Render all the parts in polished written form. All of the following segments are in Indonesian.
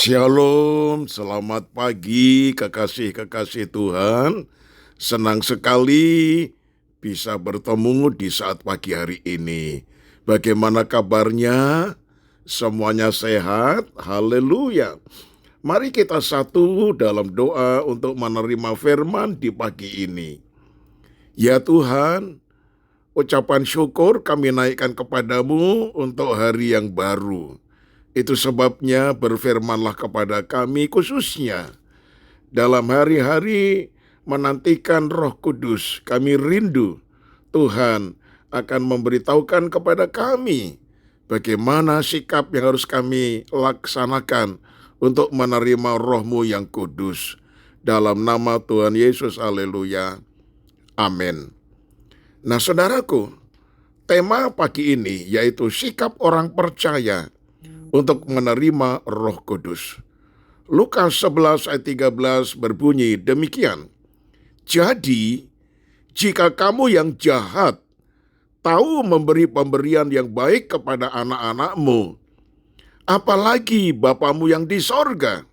Shalom, selamat pagi kekasih-kekasih Tuhan. Senang sekali bisa bertemu di saat pagi hari ini. Bagaimana kabarnya? Semuanya sehat? Haleluya. Mari kita satu dalam doa untuk menerima firman di pagi ini. Ya Tuhan, ucapan syukur kami naikkan kepadamu untuk hari yang baru. Itu sebabnya berfirmanlah kepada kami khususnya dalam hari-hari menantikan Roh Kudus. Kami rindu Tuhan akan memberitahukan kepada kami bagaimana sikap yang harus kami laksanakan untuk menerima Roh-Mu yang kudus. Dalam nama Tuhan Yesus, haleluya. Amin. Nah saudaraku, tema pagi ini yaitu sikap orang percaya untuk menerima Roh Kudus. Lukas 11 ayat 13 berbunyi demikian. Jadi, jika kamu yang jahat tahu memberi pemberian yang baik kepada anak-anakmu, apalagi Bapamu yang di sorga,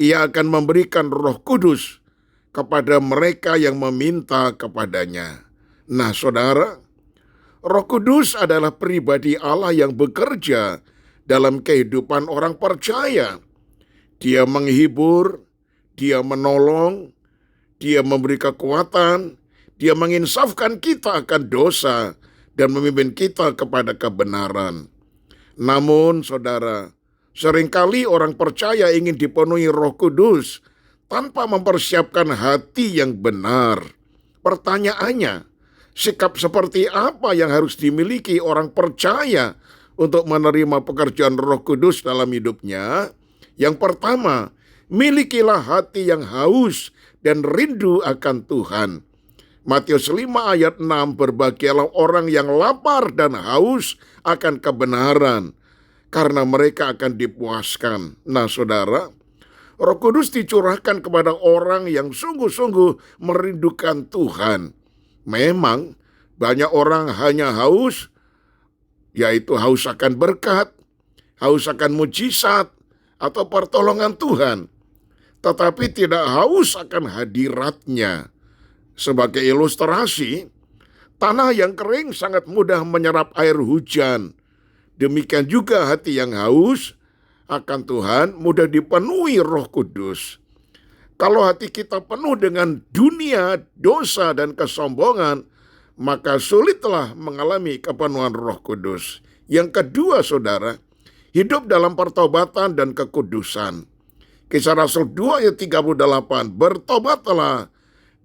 Ia akan memberikan Roh Kudus kepada mereka yang meminta kepadanya. Nah, saudara, Roh Kudus adalah pribadi Allah yang bekerja dalam kehidupan orang percaya. Dia menghibur, dia menolong, dia memberi kekuatan, dia menginsafkan kita akan dosa dan memimpin kita kepada kebenaran. Namun saudara, seringkali orang percaya ingin dipenuhi Roh Kudus tanpa mempersiapkan hati yang benar. Pertanyaannya, sikap seperti apa yang harus dimiliki orang percaya untuk menerima pekerjaan Roh Kudus dalam hidupnya? Yang pertama, milikilah hati yang haus dan rindu akan Tuhan. Matius 5 ayat 6, berbahagialah orang yang lapar dan haus akan kebenaran, karena mereka akan dipuaskan. Nah saudara, Roh Kudus dicurahkan kepada orang yang sungguh-sungguh merindukan Tuhan. Memang banyak orang hanya haus, yaitu haus akan berkat, haus akan mujizat, atau pertolongan Tuhan, tetapi tidak haus akan hadiratnya. Sebagai ilustrasi, tanah yang kering sangat mudah menyerap air hujan. Demikian juga hati yang haus akan Tuhan mudah dipenuhi Roh Kudus. Kalau hati kita penuh dengan dunia, dosa, dan kesombongan, maka sulitlah mengalami kepenuhan Roh Kudus. Yang kedua, saudara, hidup dalam pertobatan dan kekudusan. Kisah Rasul 2 ayat 38, bertobatlah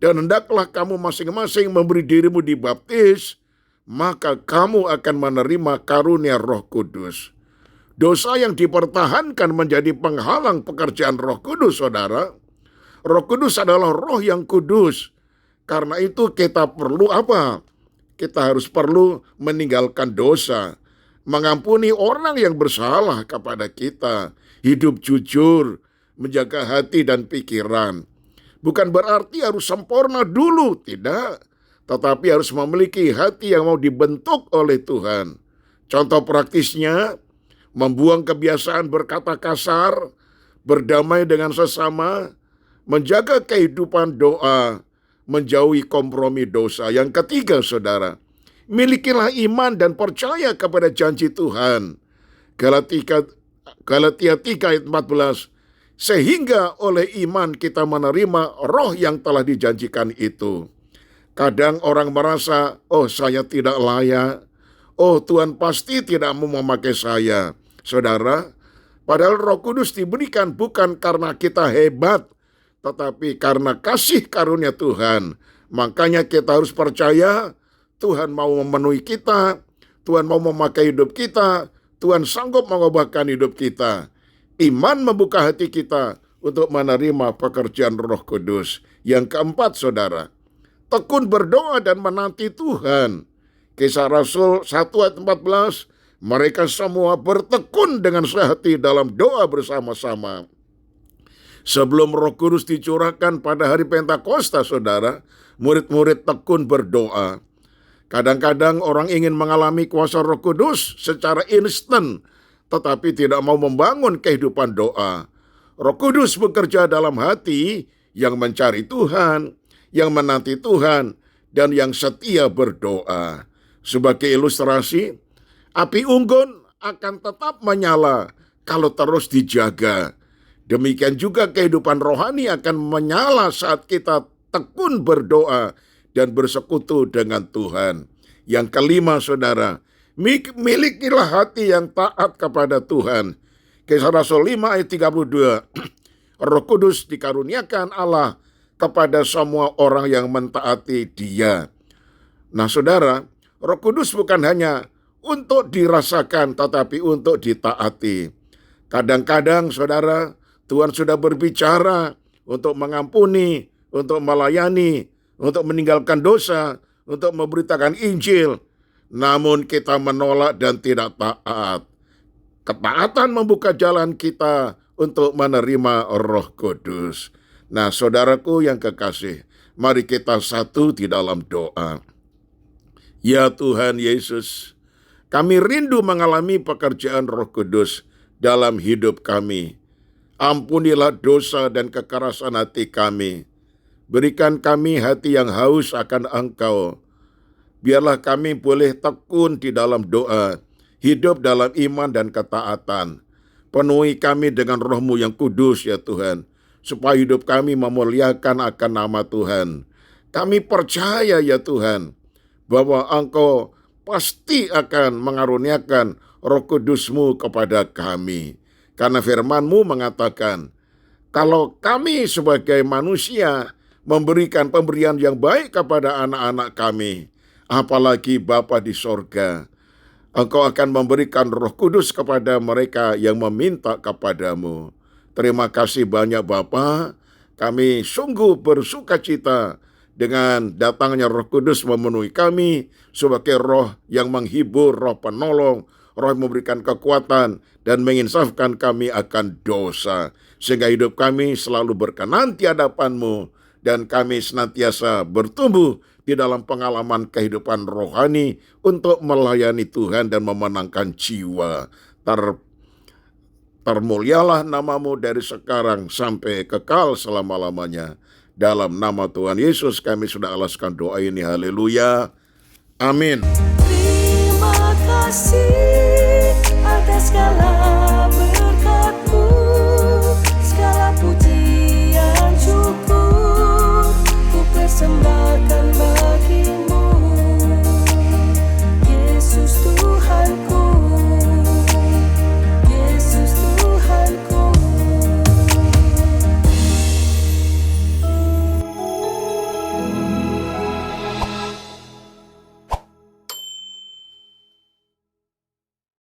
dan hendaklah kamu masing-masing memberi dirimu dibaptis, maka kamu akan menerima karunia Roh Kudus. Dosa yang dipertahankan menjadi penghalang pekerjaan Roh Kudus, saudara. Roh Kudus adalah Roh yang kudus. Karena itu kita perlu apa? Kita harus perlu meninggalkan dosa, mengampuni orang yang bersalah kepada kita, hidup jujur, menjaga hati dan pikiran. Bukan berarti harus sempurna dulu, tidak. Tetapi harus memiliki hati yang mau dibentuk oleh Tuhan. Contoh praktisnya, membuang kebiasaan berkata kasar, berdamai dengan sesama, menjaga kehidupan doa, menjauhi kompromi dosa. Yang ketiga, saudara, milikilah iman dan percaya kepada janji Tuhan. Galatia 3 ayat 14, sehingga oleh iman kita menerima roh yang telah dijanjikan itu. Kadang orang merasa, oh saya tidak layak, oh Tuhan pasti tidak mau memakai saya. Saudara, padahal Roh Kudus diberikan bukan karena kita hebat, tetapi karena kasih karunia Tuhan. Makanya kita harus percaya Tuhan mau memenuhi kita, Tuhan mau memakai hidup kita, Tuhan sanggup mengubahkan hidup kita. Iman membuka hati kita untuk menerima pekerjaan Roh Kudus. Yang keempat, saudara, tekun berdoa dan menanti Tuhan. Kisah Rasul 1 ayat 14, mereka semua bertekun dengan sehati dalam doa bersama-sama. Sebelum Roh Kudus dicurahkan pada hari Pentakosta, saudara, murid-murid tekun berdoa. Kadang-kadang orang ingin mengalami kuasa Roh Kudus secara instan tetapi tidak mau membangun kehidupan doa. Roh Kudus bekerja dalam hati yang mencari Tuhan, yang menanti Tuhan, dan yang setia berdoa. Sebagai ilustrasi, api unggun akan tetap menyala kalau terus dijaga. Demikian juga kehidupan rohani akan menyala saat kita tekun berdoa dan bersekutu dengan Tuhan. Yang kelima, saudara, milikilah hati yang taat kepada Tuhan. Kisah Rasul 5 ayat 32. Roh Kudus dikaruniakan Allah kepada semua orang yang mentaati Dia. Nah, saudara, Roh Kudus bukan hanya untuk dirasakan, tetapi untuk ditaati. Kadang-kadang, saudara, Tuhan sudah berbicara untuk mengampuni, untuk melayani, untuk meninggalkan dosa, untuk memberitakan Injil. Namun kita menolak dan tidak taat. Ketaatan membuka jalan kita untuk menerima Roh Kudus. Nah, saudaraku yang kekasih, mari kita satu di dalam doa. Ya Tuhan Yesus, kami rindu mengalami pekerjaan Roh Kudus dalam hidup kami. Ampunilah dosa dan kekerasan hati kami. Berikan kami hati yang haus akan Engkau. Biarlah kami boleh tekun di dalam doa, hidup dalam iman dan ketaatan. Penuhi kami dengan Roh-Mu yang kudus ya Tuhan, supaya hidup kami memuliakan akan nama Tuhan. Kami percaya ya Tuhan, bahwa Engkau pasti akan mengaruniakan Roh Kudus-Mu kepada kami. Karena firman-Mu mengatakan, kalau kami sebagai manusia memberikan pemberian yang baik kepada anak-anak kami, apalagi Bapa di sorga, Engkau akan memberikan Roh Kudus kepada mereka yang meminta kepadamu. Terima kasih banyak Bapa, kami sungguh bersukacita dengan datangnya Roh Kudus memenuhi kami sebagai roh yang menghibur, roh penolong, roh yang memberikan kekuatan dan menginsafkan kami akan dosa. Sehingga hidup kami selalu berkenan di hadapan-Mu dan kami senantiasa bertumbuh di dalam pengalaman kehidupan rohani untuk melayani Tuhan dan memenangkan jiwa. Termulialah nama-Mu dari sekarang sampai kekal selama-lamanya. Dalam nama Tuhan Yesus kami sudah alaskan doa ini. Haleluya. Amin. Terima kasih atas segala